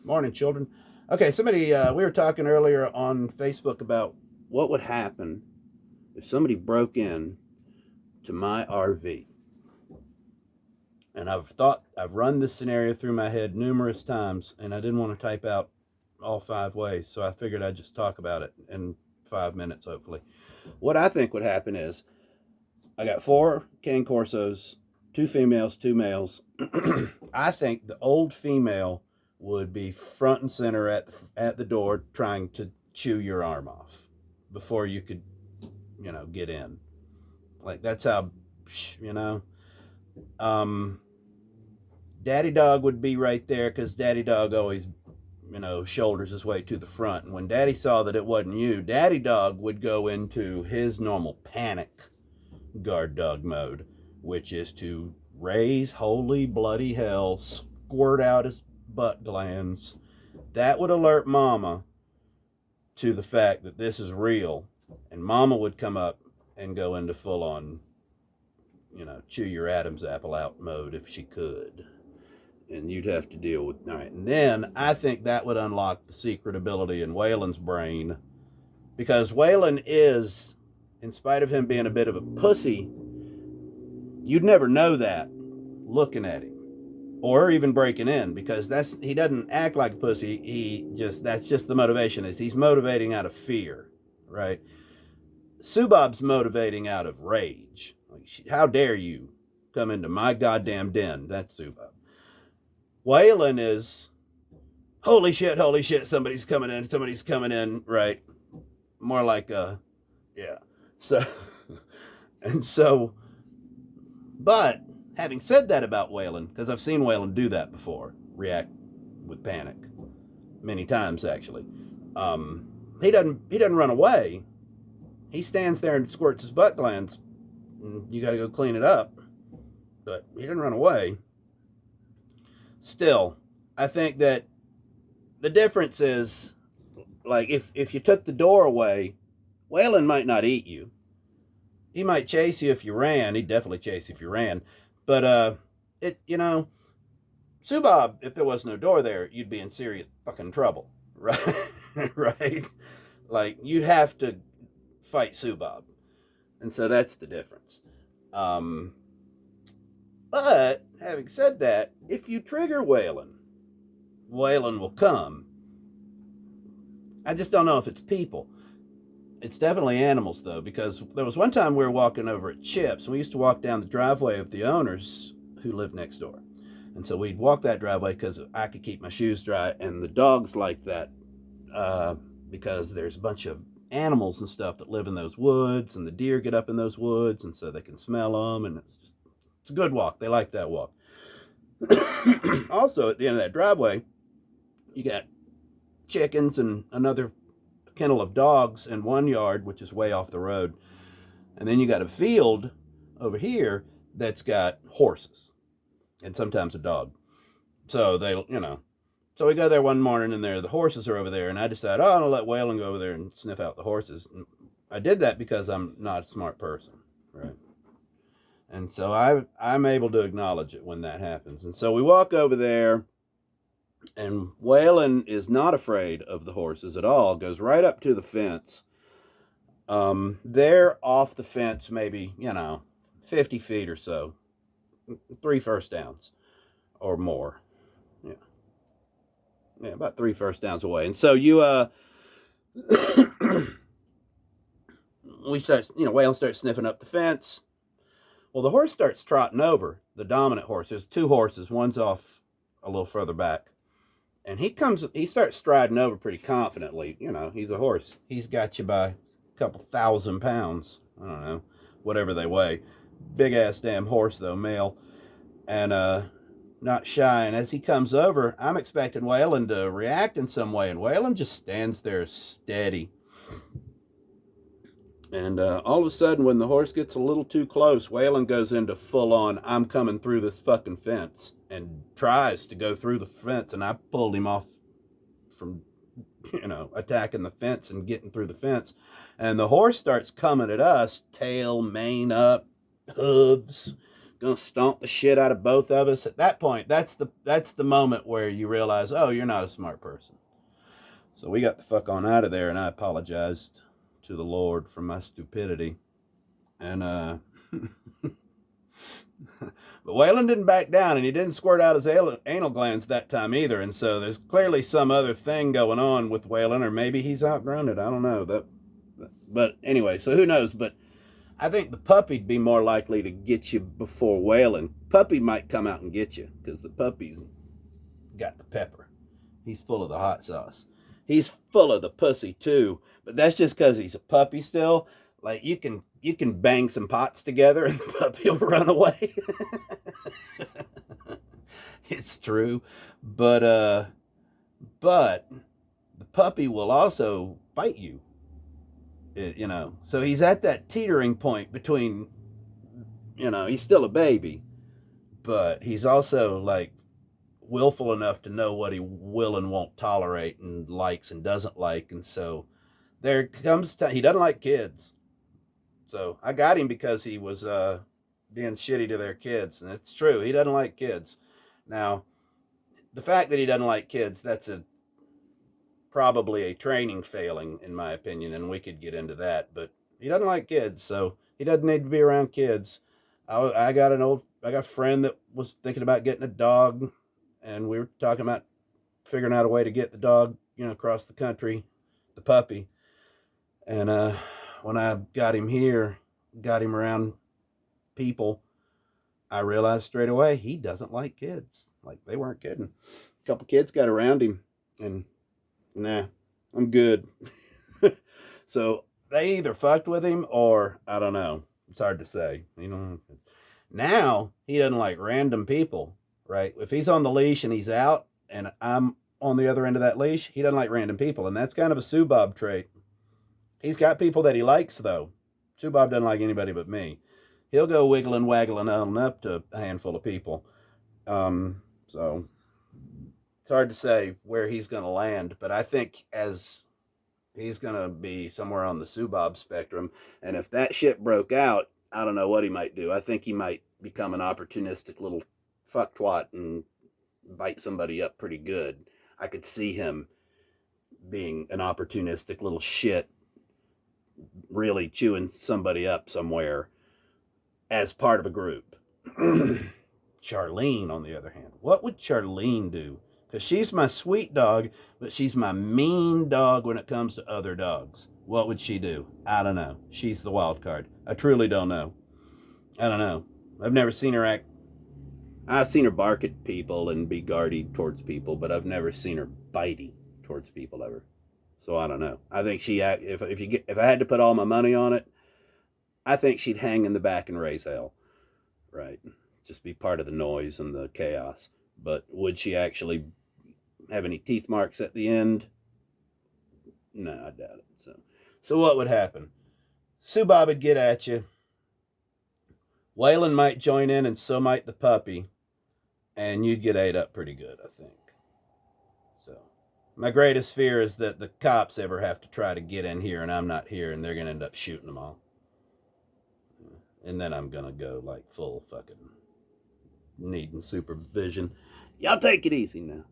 Morning, children. Okay, we were talking earlier on Facebook about what would happen if somebody broke in to my RV. And I've run this scenario through my head numerous times, and I didn't want to type out all five ways, so I figured I'd just talk about it in 5 minutes, hopefully. What I think would happen is I got four cane corsos, two females, two males. I think the old female would be front and center at the door trying to chew your arm off before you could, get in. Like that's how, you know. Um, Daddy Dog would be right there because Daddy Dog always, shoulders his way to the front. And when Daddy saw that it wasn't you, Daddy Dog would go into his normal panic guard dog mode, which is to raise holy bloody hell, squirt out his butt glands. That would alert Mama to the fact that this is real, and Mama would come up and go into full on, chew your Adam's apple out mode if she could. And you'd have to deal with. All right. And then I think that would unlock the secret ability in Waylon's brain, because Waylon is, in spite of him being a bit of a pussy, you'd never know that looking at him or even breaking in, because he doesn't act like a pussy. That's just the motivation is he's motivating out of fear, right? Subob's motivating out of rage. Like, how dare you come into my goddamn den? That's Subob. Waylon is, holy shit, somebody's coming in, right? More like yeah. So and so, but having said that about Waylon, because I've seen Waylon do that before, react with panic many times actually. He doesn't run away. He stands there and squirts his butt glands. And you got to go clean it up, but he didn't run away. Still, I think that the difference is, like, if you took the door away, Waylon might not eat you. He might chase you if you ran. He'd definitely chase you if you ran. But Subob, if there was no door there, you'd be in serious fucking trouble, right? Right? Like, you'd have to fight Subob, and so that's the difference. But having said that, if you trigger Waylon, Waylon will come. I just don't know if it's people. It's definitely animals, though, because there was one time we were walking over at Chips, and we used to walk down the driveway of the owners who lived next door. And so we'd walk that driveway because I could keep my shoes dry, and the dogs like that because there's a bunch of animals and stuff that live in those woods, and the deer get up in those woods, and so they can smell them, and it's a good walk. They like that walk. Also, at the end of that driveway, you got chickens and another kennel of dogs in one yard, which is way off the road. And then you got a field over here that's got horses and sometimes a dog. So so we go there one morning and the horses are over there, and I decide, I'm gonna let Waylon go over there and sniff out the horses. And I did that because I'm not a smart person, right? And so I'm able to acknowledge it when that happens. And so we walk over there, and Waylon is not afraid of the horses at all, goes right up to the fence. They're off the fence maybe, 50 feet or so. 3 first downs or more. Yeah. Yeah, about 3 first downs away. And so Waylon starts sniffing up the fence. Well, the horse starts trotting over, the dominant horse. There's 2 horses. One's off a little further back. And he starts striding over pretty confidently. He's a horse. He's got you by a couple 1,000 pounds. I don't know, whatever they weigh. Big ass damn horse, though, male. And not shy. And as he comes over, I'm expecting Waylon to react in some way. And Waylon just stands there steady. And all of a sudden, when the horse gets a little too close, Waylon goes into full on, I'm coming through this fucking fence, and tries to go through the fence. And I pulled him off from, attacking the fence and getting through the fence. And the horse starts coming at us, tail, mane up, hooves, gonna stomp the shit out of both of us. At that point, that's the moment where you realize, oh, you're not a smart person. So we got the fuck on out of there, and I apologized to the Lord for my stupidity. And but Waylon didn't back down, and he didn't squirt out his anal glands that time either. And so there's clearly some other thing going on with Waylon, or maybe he's outgrown it. I don't know that. But anyway, so who knows? But I think the puppy'd be more likely to get you before Waylon. Puppy might come out and get you because the puppy's got the pepper. He's full of the hot sauce. He's full of the pussy too, but that's just because he's a puppy still. Like you can bang some pots together and the puppy will run away. It's true, but the puppy will also bite you. So he's at that teetering point between, he's still a baby, but he's also like willful enough to know what he will and won't tolerate and likes and doesn't like. And so there comes time. He doesn't like kids. So I got him because he was being shitty to their kids. And it's true. He doesn't like kids. Now, the fact that he doesn't like kids, that's probably a training failing, in my opinion. And we could get into that. But he doesn't like kids. So he doesn't need to be around kids. I got a friend that was thinking about getting a dog. And we were talking about figuring out a way to get the dog, across the country, the puppy. And when I got him here, got him around people, I realized straight away he doesn't like kids. Like, they weren't kidding. A couple kids got around him, and nah, I'm good. So they either fucked with him or I don't know. It's hard to say. Now he doesn't like random people. Right? If he's on the leash and he's out and I'm on the other end of that leash, he doesn't like random people. And that's kind of a Subob trait. He's got people that he likes, though. Subob doesn't like anybody but me. He'll go wiggling, waggling on up to a handful of people. So it's hard to say where he's going to land. But I think as he's going to be somewhere on the Subob spectrum. And if that shit broke out, I don't know what he might do. I think he might become an opportunistic little fuck twat and bite somebody up pretty good. I could see him being an opportunistic little shit, really chewing somebody up somewhere as part of a group. Charlene, on the other hand, what would Charlene do? Because she's my sweet dog, but she's my mean dog when it comes to other dogs. What would she do? I don't know. She's the wild card. I truly don't know. I don't know. I've never seen her act. I've seen her bark at people and be guardy towards people, but I've never seen her bitey towards people ever. So I don't know. I think if I had to put all my money on it, I think she'd hang in the back and raise hell. Right? Just be part of the noise and the chaos. But would she actually have any teeth marks at the end? No, I doubt it. So what would happen? Subob would get at you. Waylon might join in, and so might the puppy. And you'd get ate up pretty good, I think. So my greatest fear is that the cops ever have to try to get in here and I'm not here, and they're going to end up shooting them all. And then I'm going to go like full fucking needing supervision. Y'all take it easy now.